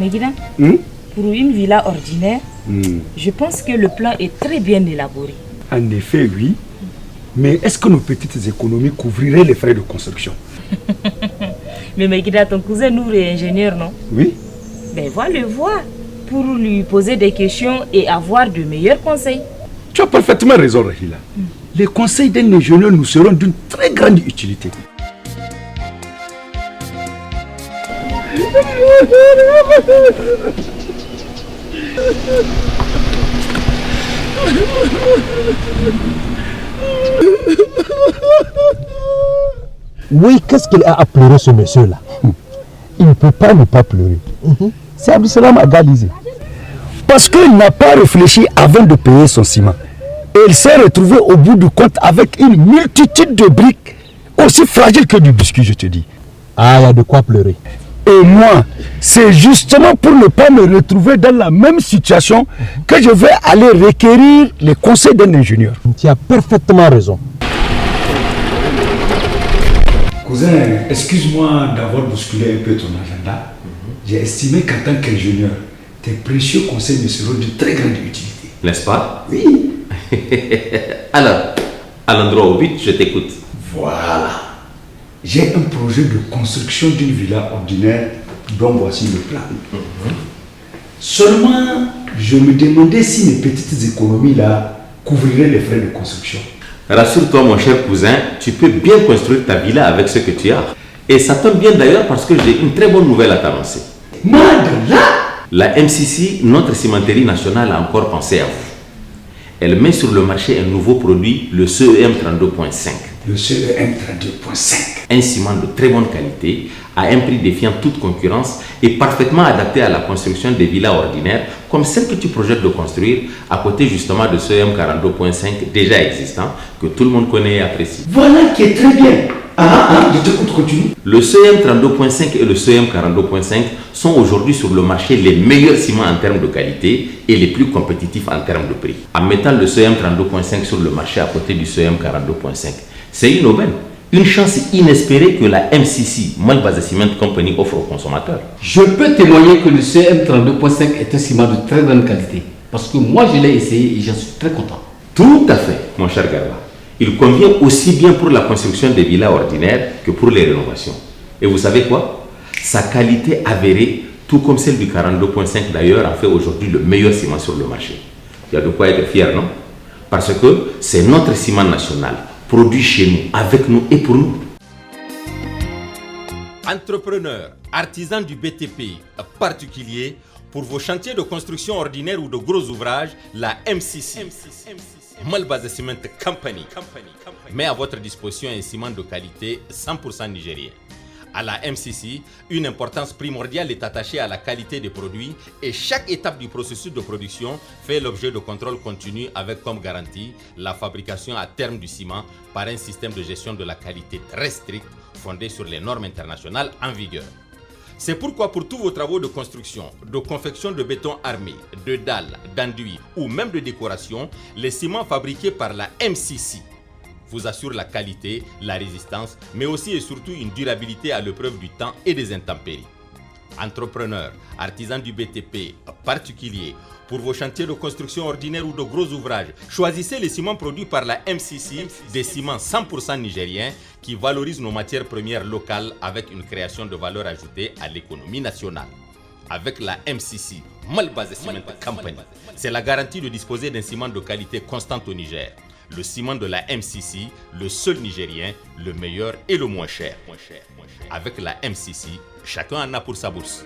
Meguida, pour une villa ordinaire, je pense que le plan est très bien élaboré. En effet, oui. Mais est-ce que nos petites économies couvriraient les frais de construction? Mais Meguida, ton cousin Nour est ingénieur, non? Oui. Ben va le voir pour lui poser des questions et avoir de meilleurs conseils. Tu as parfaitement raison, Rahila. Les conseils d'un ingénieur nous seront d'une très grande utilité. Oui, qu'est-ce qu'il a à pleurer ce monsieur-là? Il ne peut pas ne pas pleurer. C'est Abdussalam Agalizé. Parce qu'il n'a pas réfléchi avant de payer son ciment. Et il s'est retrouvé au bout du compte avec une multitude de briques aussi fragiles que du biscuit, je te dis. Ah, il y a de quoi pleurer. Et moi, c'est justement pour ne pas me retrouver dans la même situation que je vais aller requérir les conseils d'un ingénieur. Tu as parfaitement raison. Cousin, excuse-moi d'avoir bousculé un peu ton agenda. J'ai estimé qu'en tant qu'ingénieur, tes précieux conseils me seront de très grande utilité. N'est-ce pas? Oui. Alors, à l'endroit où but, je t'écoute. Voilà. J'ai un projet de construction d'une villa ordinaire dont voici le plan. Seulement, je me demandais si mes petites économies là couvriraient les frais de construction. Rassure-toi, mon cher cousin, tu peux bien construire ta villa avec ce que tu as. Et ça tombe bien d'ailleurs parce que j'ai une très bonne nouvelle à t'annoncer. Madela! La MCC, notre cimenterie nationale, a encore pensé à vous. Elle met sur le marché un nouveau produit, le CEM 32.5. Le CEM 32.5. Un ciment de très bonne qualité, à un prix défiant toute concurrence et parfaitement adapté à la construction des villas ordinaires, comme celle que tu projettes de construire à côté justement de CEM 42.5 déjà existant, que tout le monde connaît et apprécie. Voilà qui est très bien. Je t'écoute, continue. Le CEM 32.5 et le CEM 42.5 sont aujourd'hui sur le marché les meilleurs ciments en termes de qualité et les plus compétitifs en termes de prix. En mettant le CEM 32.5 sur le marché à côté du CEM 42.5, c'est une aubaine, une chance inespérée que la MCC, Malbaza Cement Company, offre aux consommateurs. Je peux témoigner que le CEM 32.5 est un ciment de très grande qualité. Parce que moi, je l'ai essayé et j'en suis très content. Tout à fait, mon cher Garba. Il convient aussi bien pour la construction des villas ordinaires que pour les rénovations. Et vous savez quoi? Sa qualité avérée, tout comme celle du 42.5 d'ailleurs, en fait aujourd'hui le meilleur ciment sur le marché. Il y a de quoi être fier, non? Parce que c'est notre ciment national, produit chez nous, avec nous et pour nous. Entrepreneurs, artisans du BTP, particuliers, pour vos chantiers de construction ordinaire ou de gros ouvrages, la MCC. Malbaza Cement Company met à votre disposition un ciment de qualité 100% nigérien. À la MCC, une importance primordiale est attachée à la qualité des produits et chaque étape du processus de production fait l'objet de contrôle continu avec comme garantie la fabrication à terme du ciment par un système de gestion de la qualité très strict fondé sur les normes internationales en vigueur. C'est pourquoi pour tous vos travaux de construction, de confection de béton armé, de dalles, d'enduits ou même de décoration, les ciments fabriqués par la MCC vous assurent la qualité, la résistance, mais aussi et surtout une durabilité à l'épreuve du temps et des intempéries. Entrepreneurs, artisans du BTP, particuliers, pour vos chantiers de construction ordinaires ou de gros ouvrages, choisissez les ciments produits par la MCC, des ciments 100% nigériens qui valorisent nos matières premières locales avec une création de valeur ajoutée à l'économie nationale. Avec la MCC, Malbaza Cement Company, c'est la garantie de disposer d'un ciment de qualité constante au Niger. Le ciment de la MCC, le seul nigérien, le meilleur et le moins cher. Avec la MCC, chacun en a pour sa bourse.